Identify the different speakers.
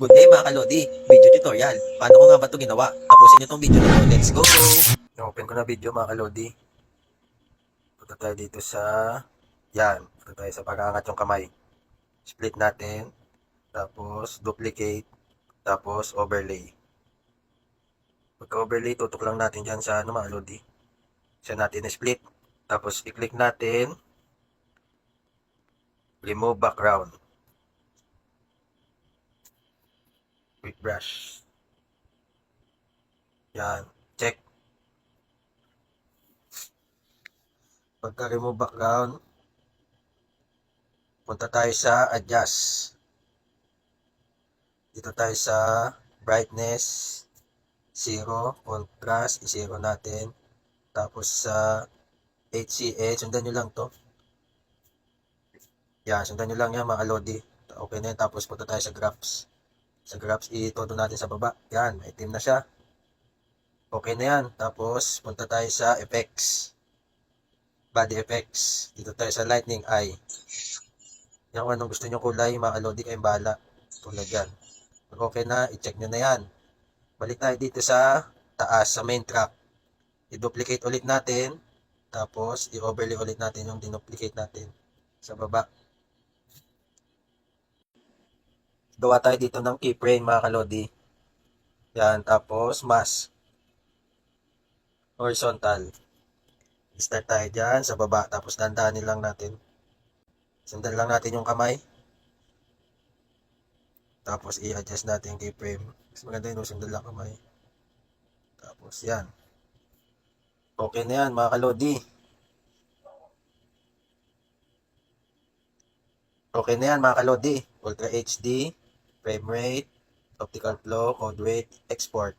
Speaker 1: Good day mga kalodi, video tutorial. Paano ko nga ba ito ginawa? Tapusin nyo itong video na to. Let's go! Open ko na video mga kalodi. Punta tayo dito sa... Yan. Punta tayo sa pag-aangat yung kamay. Split natin. Tapos duplicate. Tapos overlay. Pagka-overlay, tutok lang natin dyan sa mga kalodi. Siya natin split. Tapos i-click natin. Remove background. With brush. Yan. Check. Pagka-remove background, punta tayo sa adjust. Dito tayo sa brightness, 0, contrast, i-0 natin. Tapos sa HCA, sundan nyo lang to. Yan, sundan nyo lang yan mga lodi. Okay na yan. Tapos punta tayo sa graphs. Sa graphs, itodo natin sa baba. Yan, may itim na siya. Okay na yan. Tapos punta tayo sa effects. Body effects. Dito tayo sa lightning eye. Yan kung anong gusto nyo kulay, mga lodi, kayong bahala. Tulad yan. Pag okay na, i-check nyo na yan. Balik tayo dito sa taas, sa main track. I-duplicate ulit natin. Tapos, i-overlay ulit natin yung dinuplicate natin sa baba. Gawa tayo dito ng keyframe mga kalodi. Yan, tapos mask. Horizontal. Start tayo dyan sa baba. Tapos dandanin lang natin. Sundan lang natin yung kamay. Tapos i-adjust natin yung keyframe. Mas maganda yun, sundan lang kamay. Tapos yan. Okay na yan mga kalodi. Okay na yan mga kalodi. Ultra HD, frame rate, optical flow, code rate, export.